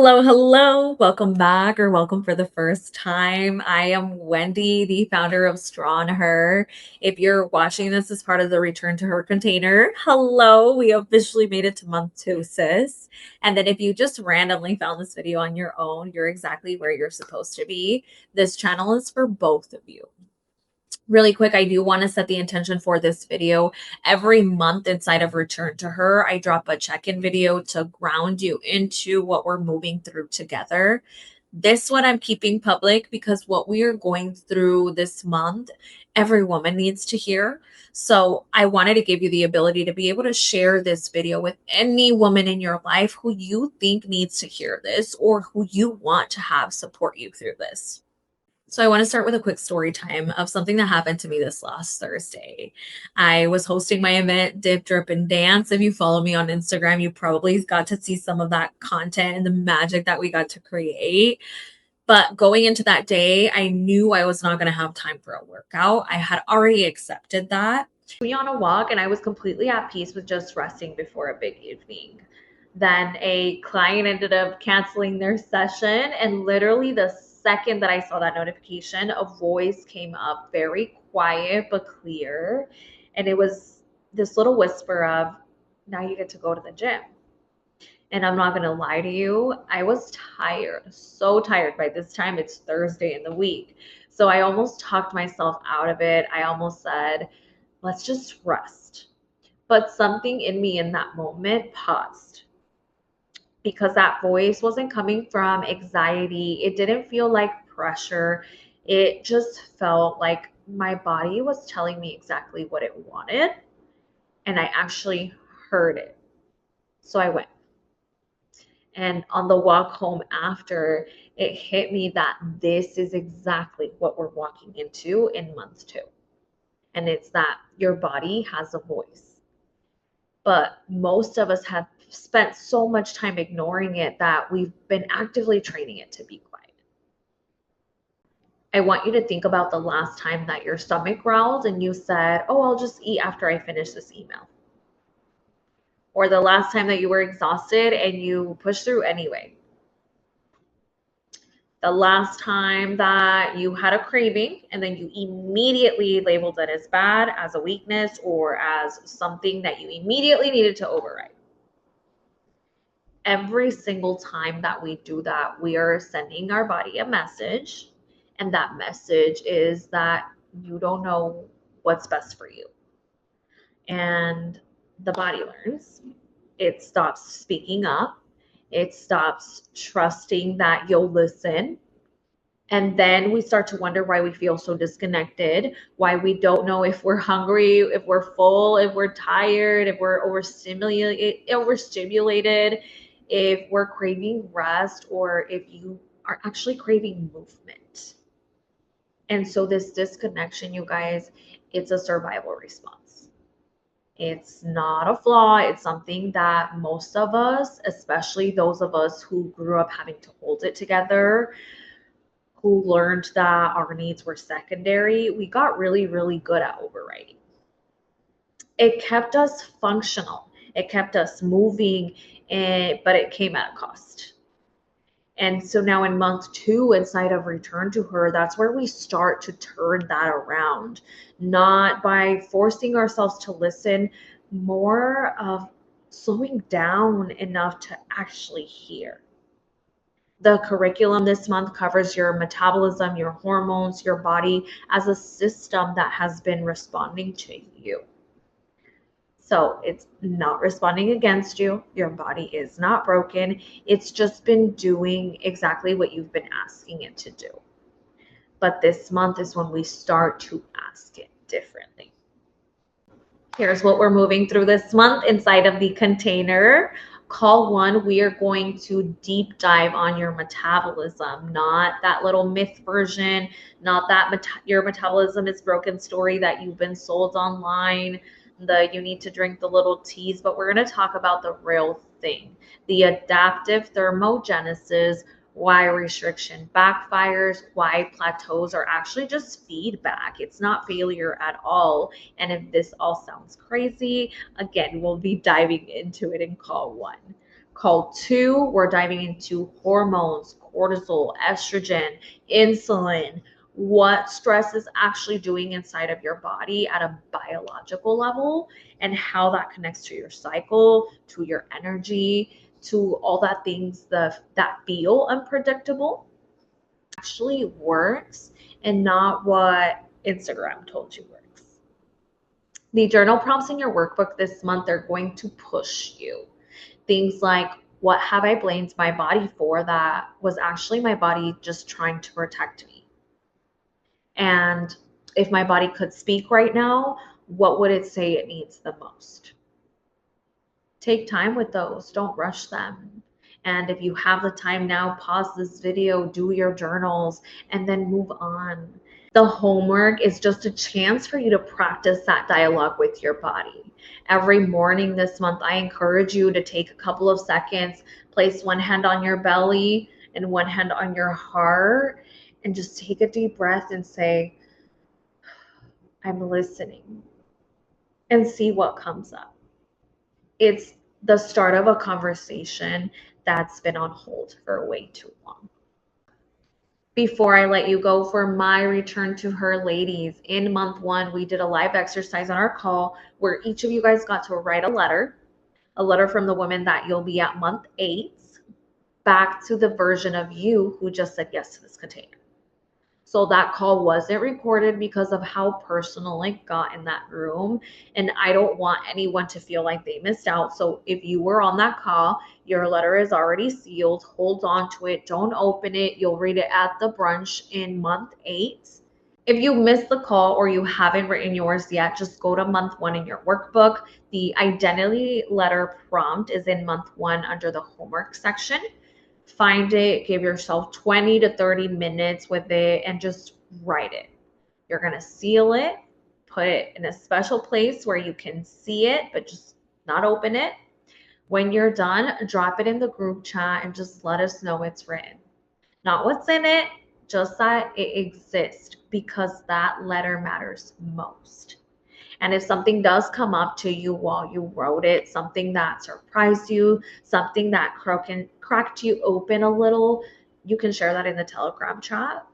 Hello, hello. Welcome back or welcome for the first time. I am Wendy, the founder of Straw and Her. If you're watching this as part of the Return to Her container, hello. We officially made it to month 2, sis. And then if you just randomly found this video on your own, you're exactly where you're supposed to be. This channel is for both of you. Really quick, I do want to set the intention for this video. Every month inside of Return to Her, I drop a check-in video to ground you into what we're moving through together. This one I'm keeping public because what we are going through this month, every woman needs to hear. So I wanted to give you the ability to be able to share this video with any woman in your life who you think needs to hear this or who you want to have support you through this. So I want to start with a quick story time of something that happened to me this last Thursday. I was hosting my event, Dip, Drip, and Dance. If you follow me on Instagram, you probably got to see some of that content and the magic that we got to create. But going into that day, I knew I was not going to have time for a workout. I had already accepted that. Me on a walk, and I was completely at peace with just resting before a big evening. Then a client ended up canceling their session, and literally the second that I saw that notification, a voice came up, very quiet but clear, and it was this little whisper of, now you get to go to the gym. And I'm not going to lie to you, I was tired, so tired. By this time, it's Thursday in the week. So I almost talked myself out of it. I almost said, let's just rest. But something in me in that moment paused because that voice wasn't coming from anxiety. It didn't feel like pressure. It just felt like my body was telling me exactly what it wanted. And I actually heard it. So I went. And on the walk home after, it hit me that this is exactly what we're walking into in month 2. And it's that your body has a voice. But most of us have spent so much time ignoring it that we've been actively training it to be quiet. I want you to think about the last time that your stomach growled and you said, oh, I'll just eat after I finish this email. Or the last time that you were exhausted and you pushed through anyway. The last time that you had a craving and then you immediately labeled it as bad, as a weakness, or as something that you immediately needed to override. Every single time that we do that, we are sending our body a message, and that message is that you don't know what's best for you. And the body learns. It stops speaking up. It stops trusting that you'll listen. And then we start to wonder why we feel so disconnected, why we don't know if we're hungry, if we're full, if we're tired, if we're overstimulated, if we're craving rest, or if you are actually craving movement. And so this disconnection, you guys, it's a survival response. It's not a flaw. It's something that most of us, especially those of us who grew up having to hold it together, who learned that our needs were secondary, we got really, really good at overriding. It kept us functional. It kept us moving, but it came at a cost. And so now in month 2, inside of Return to Her, that's where we start to turn that around, not by forcing ourselves to listen, more of slowing down enough to actually hear. The curriculum this month covers your metabolism, your hormones, your body as a system that has been responding to you. So it's not responding against you. Your body is not broken. It's just been doing exactly what you've been asking it to do. But this month is when we start to ask it differently. Here's what we're moving through this month inside of the container. Call 1, we are going to deep dive on your metabolism, not that little myth version, not that your metabolism is broken story that you've been sold online, the you need to drink the little teas, but we're going to talk about the real thing, the adaptive thermogenesis, why restriction backfires, why plateaus are actually just feedback. It's not failure at all. And if this all sounds crazy, again, we'll be diving into it in call 1. Call 2, we're diving into hormones, cortisol, estrogen, insulin, what stress is actually doing inside of your body at a biological level, and how that connects to your cycle, to your energy, to all that things that feel unpredictable actually works, and not what Instagram told you works. The journal prompts in your workbook this month are going to push you. Things like, what have I blamed my body for that was actually my body just trying to protect me? And if my body could speak right now, what would it say it needs the most? Take time with those. Don't rush them. And if you have the time now, pause this video, do your journals, and then move on. The homework is just a chance for you to practice that dialogue with your body. Every morning this month, I encourage you to take a couple of seconds, place one hand on your belly and one hand on your heart, and just take a deep breath and say, I'm listening, and see what comes up. It's the start of a conversation that's been on hold for way too long. Before I let you go for my return to her, ladies, in month 1, we did a live exercise on our call where each of you guys got to write a letter from the woman that you'll be at month 8, back to the version of you who just said yes to this container. So that call wasn't recorded because of how personal it got in that room. And I don't want anyone to feel like they missed out. So if you were on that call, your letter is already sealed. Hold on to it. Don't open it. You'll read it at the brunch in month 8. If you missed the call or you haven't written yours yet, just go to month 1 in your workbook. The identity letter prompt is in month 1 under the homework section. Find it, give yourself 20 to 30 minutes with it, and just write it. You're going to seal it, put it in a special place where you can see it, but just not open it. When you're done, drop it in the group chat and just let us know it's written. Not what's in it, just that it exists, because that letter matters most. And if something does come up to you while you wrote it, something that surprised you, something that cracked you open a little, you can share that in the Telegram chat.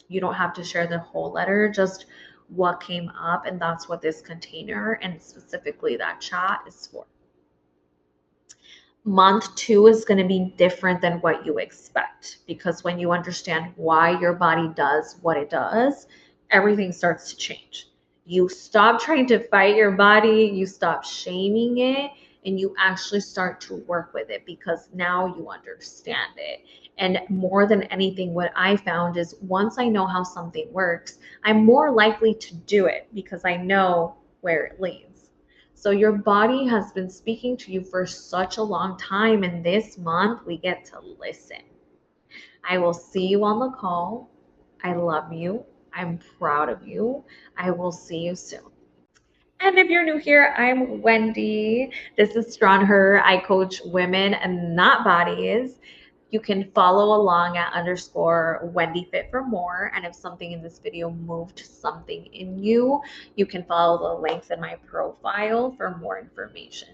You don't have to share the whole letter, just what came up. And that's what this container and specifically that chat is for. Month 2 is going to be different than what you expect, because when you understand why your body does what it does, everything starts to change. You stop trying to fight your body, you stop shaming it, and you actually start to work with it because now you understand it. And more than anything, what I found is once I know how something works, I'm more likely to do it because I know where it leads. So your body has been speaking to you for such a long time, and this month we get to listen. I will see you on the call. I love you. I'm proud of you. I will see you soon. And if you're new here, I'm Wendy. This is Strong Her. I coach women and not bodies. You can follow along at _Wendy Fit for more. And if something in this video moved something in you, you can follow the links in my profile for more information.